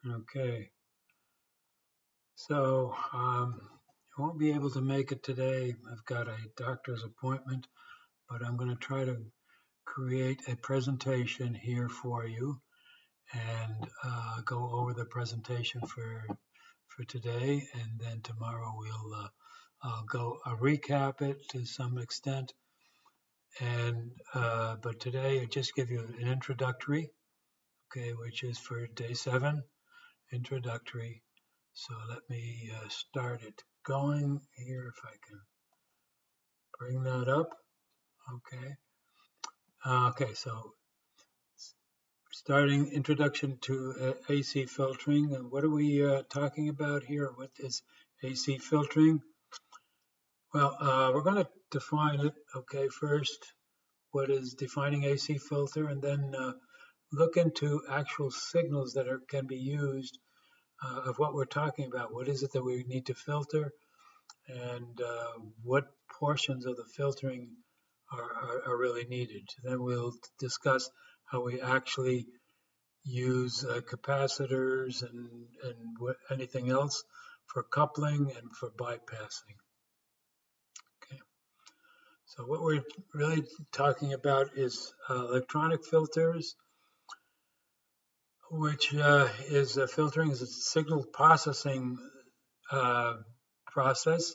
Okay, so I won't be able to make it today. I've got a doctor's appointment, but I'm going to try to create a presentation here for you and go over the presentation for today, and then tomorrow we'll I'll recap it to some extent, and but today I just give you an introductory, okay, which is for day 7, introductory. So let me start it going here if I can bring that up. Okay. Okay, so starting introduction to AC filtering. And what are we talking about here? What is AC filtering? Well, we're going to define it. Okay, first, what is defining AC filter, and then look into actual signals that can be used of what we're talking about. What is it that we need to filter, and what portions of the filtering are really needed. Then we'll discuss how we actually use capacitors and anything else for coupling and for bypassing. Okay. So what we're really talking about is electronic filters, which is filtering is a signal processing process,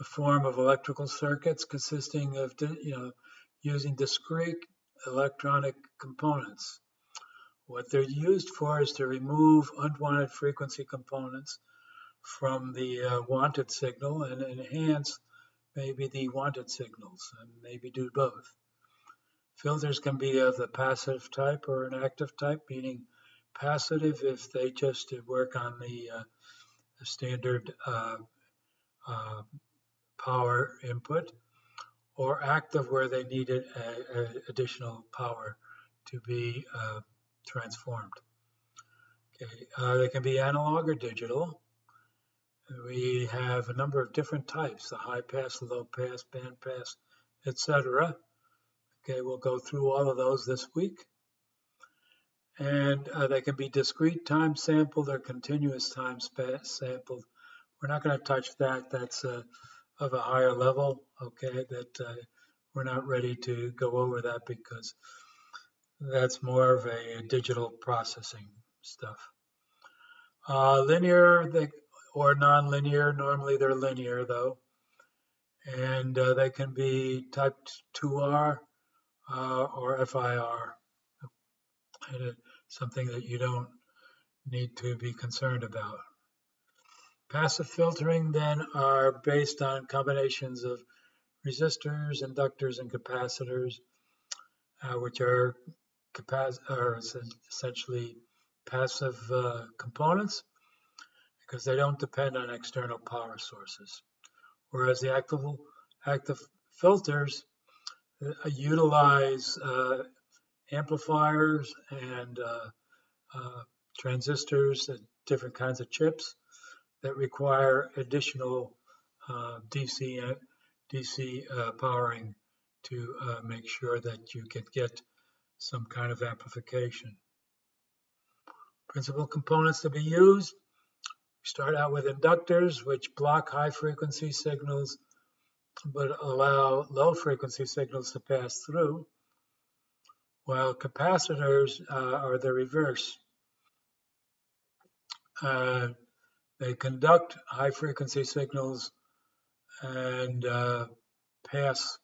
a form of electrical circuits consisting of using discrete electronic components. What they're used for is to remove unwanted frequency components from the wanted signal and enhance maybe the wanted signals, and maybe do both. Filters can be of the passive type or an active type, meaning passive if they just work on the standard power input, or active where they needed additional power to be transformed. Okay, they can be analog or digital. We have a number of different types: the high pass, low pass, band pass, etc. Okay, we'll go through all of those this week. And they can be discrete time sampled or continuous time sampled. We're not going to touch that. That's of a higher level, okay, that we're not ready to go over that because that's more of a digital processing stuff. Linear or non-linear, normally they're linear though, and they can be type 2R or FIR, and something that you don't need to be concerned about. Passive filtering then are based on combinations of resistors, inductors, and capacitors, which are essentially passive components because they don't depend on external power sources. Whereas the active filters utilize amplifiers and transistors and different kinds of chips that require additional DC powering to make sure that you can get some kind of amplification. Principal components to be used. We start out with inductors, which block high frequency signals but allow low frequency signals to pass through, while capacitors are the reverse. They conduct high frequency signals and pass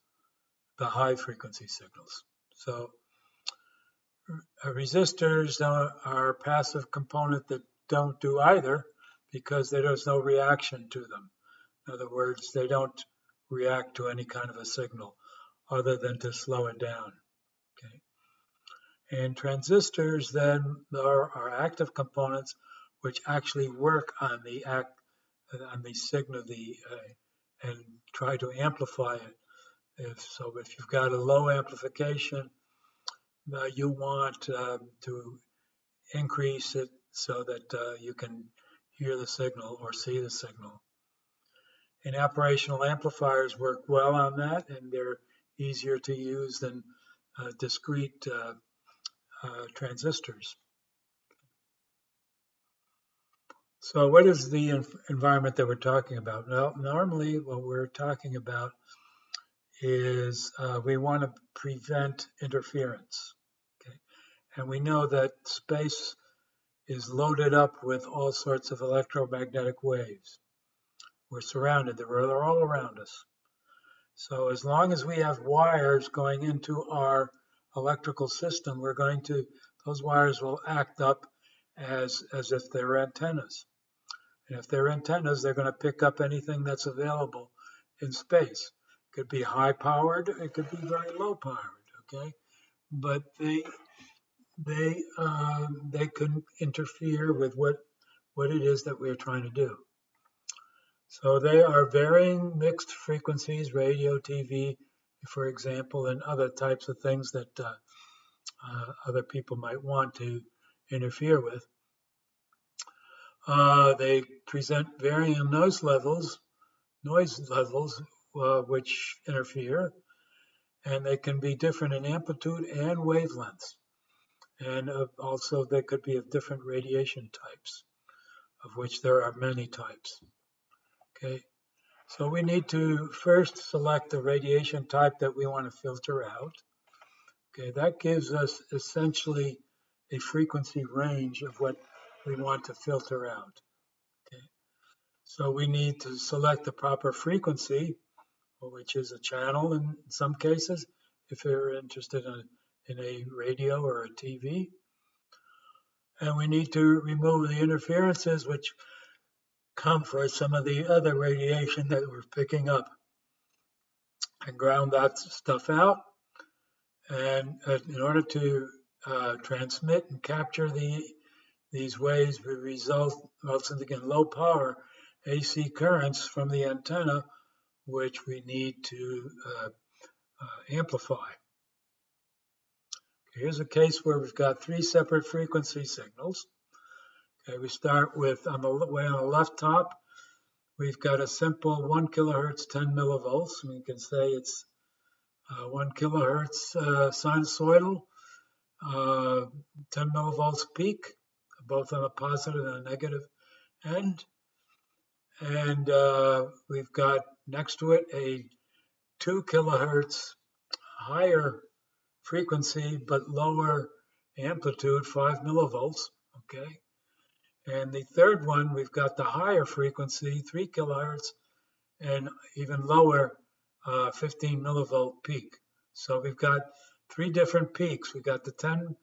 the high frequency signals. So resistors are a passive component that don't do either because there's no reaction to them. In other words, they don't react to any kind of a signal other than to slow it down. Okay. And transistors then are active components which actually work on the signal and try to amplify it. If you've got a low amplification, you want to increase it so that you can hear the signal or see the signal. And operational amplifiers work well on that, and they're easier to use than discrete transistors. So what is the environment that we're talking about? Well, normally what we're talking about is we want to prevent interference. Okay? And we know that space is loaded up with all sorts of electromagnetic waves. We're surrounded, they're all around us. So as long as we have wires going into our electrical system, those wires will act up as if they're antennas. And if they're antennas, they're going to pick up anything that's available in space. It could be high powered, it could be very low powered, okay? But they can interfere with what it is that we're trying to do. So they are varying mixed frequencies, radio, TV, for example, and other types of things that other people might want to interfere with. They present varying noise levels, which interfere, and they can be different in amplitude and wavelengths. And also they could be of different radiation types, of which there are many types. Okay, so we need to first select the radiation type that we want to filter out. Okay, that gives us essentially a frequency range of what we want to filter out. Okay, so we need to select the proper frequency, which is a channel in some cases, if you're interested in a radio or a TV. And we need to remove the interferences which come from some of the other radiation that we're picking up, and ground that stuff out. And in order to transmit and capture these waves, we result in low power AC currents from the antenna, which we need to amplify. Here's a case where we've got three separate frequency signals. Okay, we start with, on the left top, we've got a simple 1 kilohertz, 10 millivolts. We can say it's 1 kilohertz sinusoidal, 10 millivolts peak, both on a positive and a negative end. And we've got next to it a 2 kilohertz higher frequency but lower amplitude, 5 millivolts. Okay. And the third one, we've got the higher frequency, 3 kilohertz, and even lower 15 millivolt peak. So we've got three different peaks. We've got the 10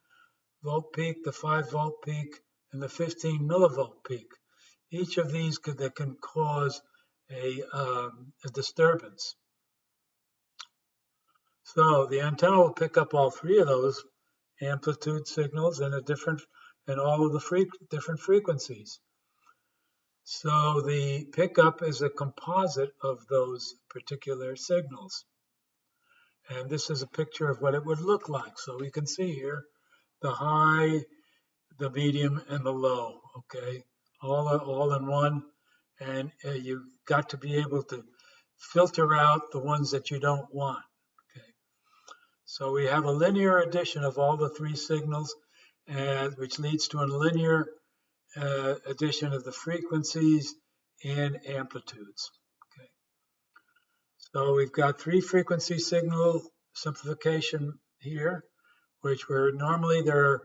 volt peak, the 5 volt peak, and the 15 millivolt peak. Each of these can cause a disturbance. So the antenna will pick up all three of those amplitude signals and all of the different frequencies. So the pickup is a composite of those particular signals. And this is a picture of what it would look like. So we can see here the high, the medium, and the low, okay? All in one. And you've got to be able to filter out the ones that you don't want, okay? So we have a linear addition of all the three signals, which leads to a linear addition of the frequencies and amplitudes. Okay. So we've got three frequency signal simplification here, which normally there are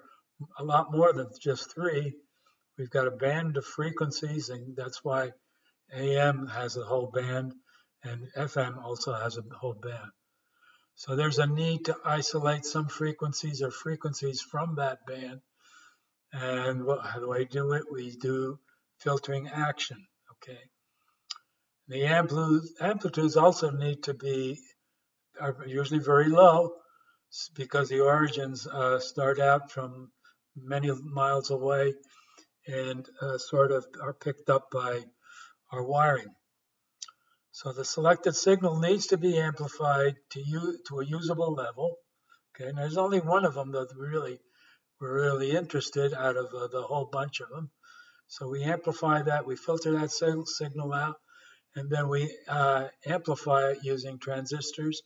a lot more than just three. We've got a band of frequencies, and that's why AM has a whole band, and FM also has a whole band. So there's a need to isolate some frequencies or frequencies from that band. And how do I do it? We do filtering action, okay? The amplitudes also need to are usually very low because the origins start out from many miles away and sort of are picked up by our wiring. So the selected signal needs to be amplified to a usable level, okay? And there's only one of them that we're really interested out of the whole bunch of them. So we amplify that, we filter that signal out, and then we amplify it using transistors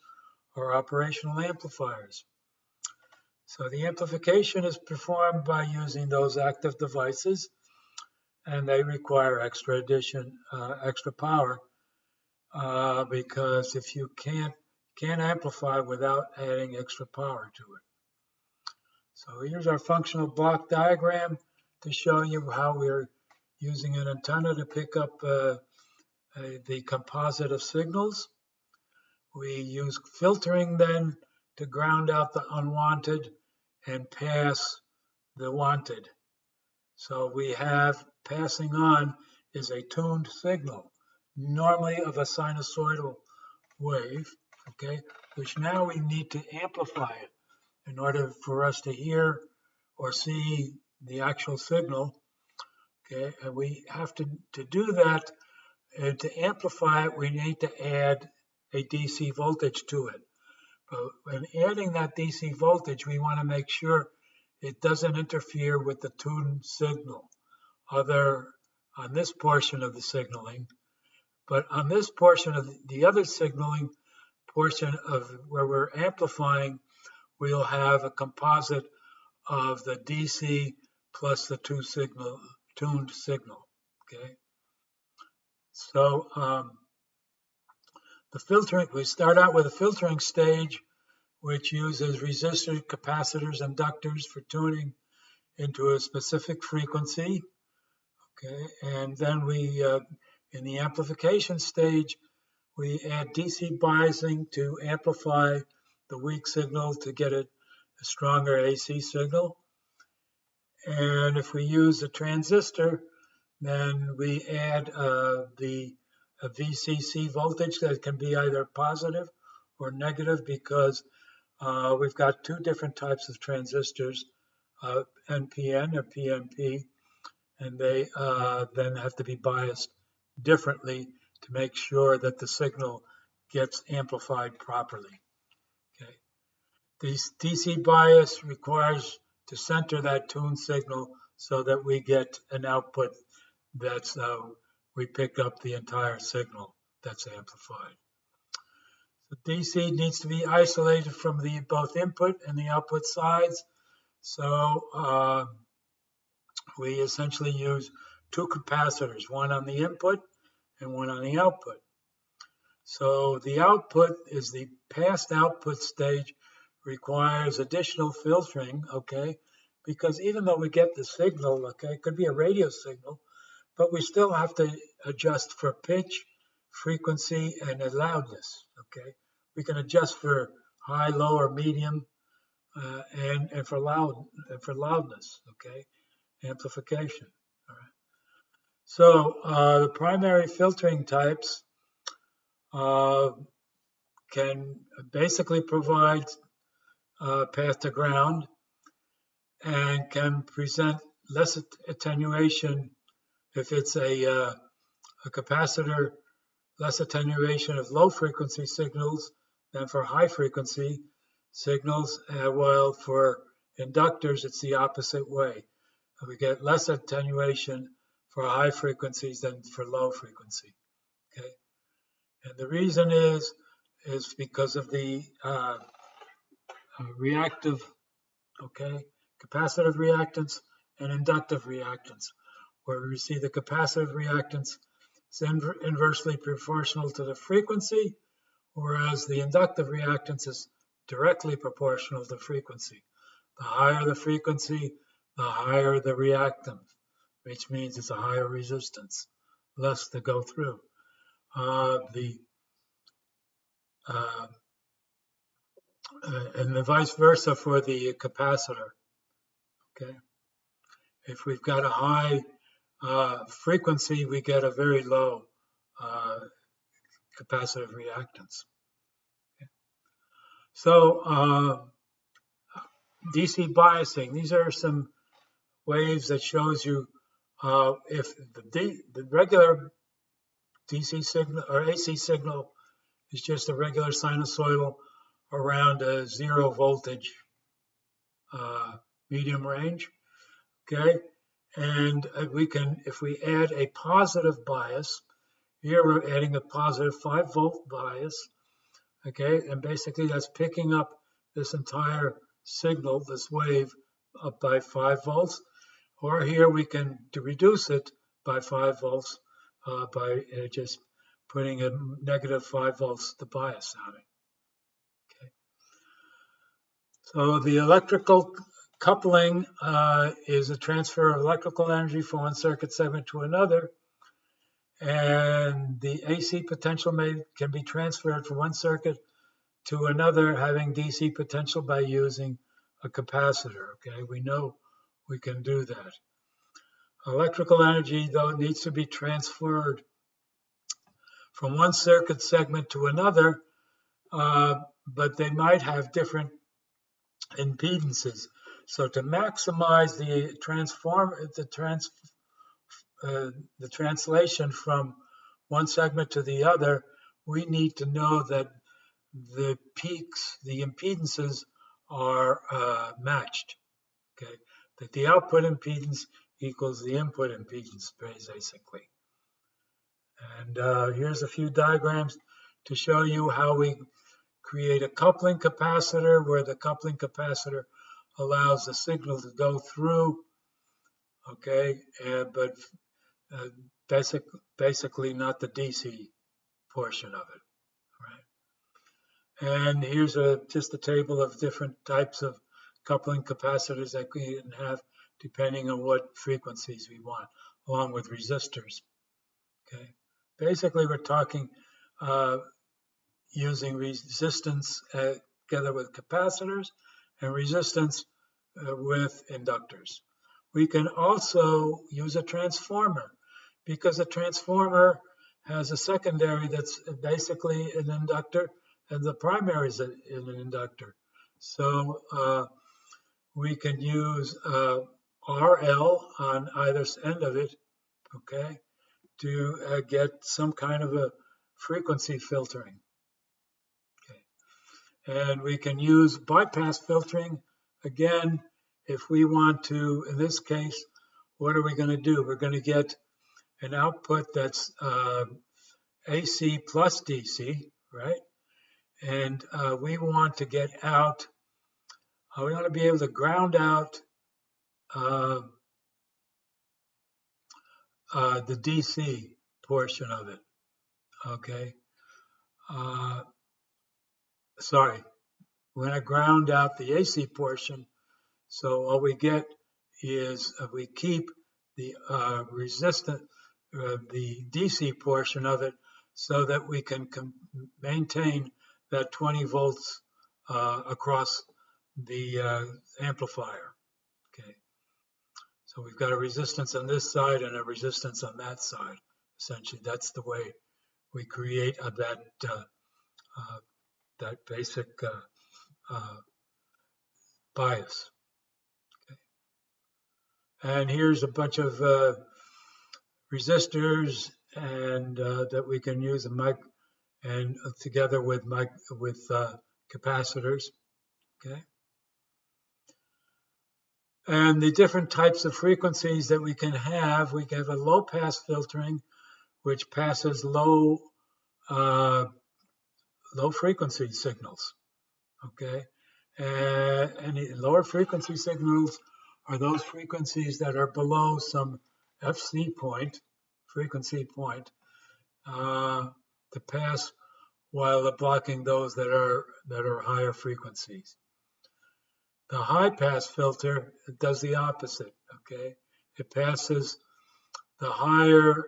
or operational amplifiers. So the amplification is performed by using those active devices. and they require extra power, because if you can't amplify without adding extra power to it. So here's our functional block diagram to show you how we're using an antenna to pick up the composite of signals. We use filtering then to ground out the unwanted and pass the wanted. So we have passing on is a tuned signal, normally of a sinusoidal wave, okay, which now we need to amplify it in order for us to hear or see the actual signal, okay, and we have to do that, and to amplify it, we need to add a DC voltage to it. But when adding that DC voltage, we want to make sure it doesn't interfere with the tuned signal on this portion of the signaling. But on this portion of the other signaling portion of where we're amplifying, we'll have a composite of the DC plus the tuned signal, okay? So the filtering, we start out with a filtering stage, which uses resistors, capacitors, inductors for tuning into a specific frequency, okay? And then we, in the amplification stage, we add DC biasing to amplify the weak signal to get a stronger AC signal. And if we use a transistor, then we add the VCC voltage that can be either positive or negative, because we've got two different types of transistors, NPN or PNP, and they then have to be biased differently to make sure that the signal gets amplified properly. Okay. The DC bias requires to center that tuned signal so that we get an output that's we pick up the entire signal that's amplified. The DC needs to be isolated from the both input and the output sides. So we essentially use two capacitors, one on the input and one on the output. So the output is the past output stage, requires additional filtering, okay? Because even though we get the signal, okay, it could be a radio signal, but we still have to adjust for pitch, frequency, and loudness, okay? We can adjust for high, low, or medium, and for loudness, okay? Amplification, all right? So the primary filtering types can basically provide path to ground and can present less attenuation if it's a capacitor, less attenuation of low frequency signals than for high frequency signals, while for inductors it's the opposite way. We get less attenuation for high frequencies than for low frequency, okay? And the reason is because of the reactive, okay, capacitive reactance and inductive reactance, where we see the capacitive reactance is inversely proportional to the frequency, whereas the inductive reactance is directly proportional to frequency. The higher the frequency, the higher the reactance, which means it's a higher resistance, less to go through. And the vice versa for the capacitor, okay? If we've got a high frequency, we get a very low capacitive reactance. Okay. So DC biasing, these are some waves that shows you if the regular DC signal or AC signal is just a regular sinusoidal around a 0 voltage medium range, okay? And we can, if we add a positive bias, here we're adding a positive 5-volt bias, okay? And basically that's picking up this entire signal, this wave, up by 5 volts. Or here we can, to reduce it, by 5 volts by just putting a negative 5 volts the bias on it. Okay. So the electrical coupling is a transfer of electrical energy from one circuit segment to another, and the AC potential can be transferred from one circuit to another having DC potential by using a capacitor. Okay, we know we can do that. Electrical energy, though, needs to be transferred from one circuit segment to another, but they might have different impedances. So to maximize the translation from one segment to the other, we need to know that the peaks, the impedances are matched. Okay, that the output impedance equals the input impedance, basically. And here's a few diagrams to show you how we create a coupling capacitor, where the coupling capacitor allows the signal to go through, okay, but basically not the DC portion of it, right? And here's just a table of different types of coupling capacitors that we can have depending on what frequencies we want, along with resistors, okay? Basically, we're talking using resistance together with capacitors and resistance with inductors. We can also use a transformer, because a transformer has a secondary that's basically an inductor and the primary is an inductor. So we can use RL on either end of it, okay, to get some kind of a frequency filtering. And we can use bypass filtering, again, if we want to. In this case, what are we going to do? We're going to get an output that's AC plus DC, right? And we want to get out, we want to be able to ground out the DC portion of it, okay? Sorry, we're going to ground out the AC portion, so all we get is we keep the the DC portion of it, so that we can maintain that 20 volts across the amplifier. Okay, so we've got a resistance on this side and a resistance on that side. Essentially, that's the way we create that basic bias. Okay. And here's a bunch of resistors and that we can use and together with capacitors. Okay. And the different types of frequencies that we can have a low pass filtering, which passes low frequency signals, okay? And lower frequency signals are those frequencies that are below some frequency point, to pass while blocking those that are higher frequencies. The high pass filter does the opposite, okay? It passes the higher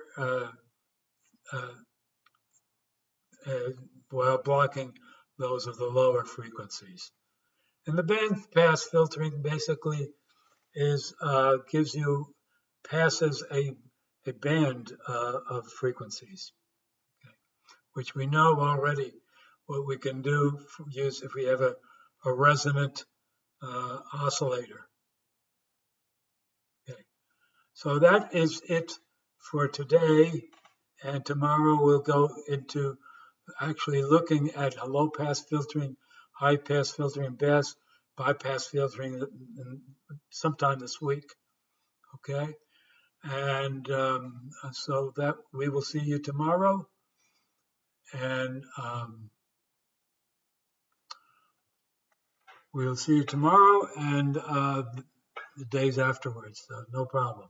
while blocking those of the lower frequencies. And the band pass filtering basically passes a band of frequencies, okay, which we know already what we can use if we have a resonant oscillator. Okay, so that is it for today, and tomorrow we'll go into actually looking at a low pass filtering, high pass filtering, bypass filtering sometime this week. Okay, and so that we will see you tomorrow, and we'll see you tomorrow and the days afterwards. So no problem.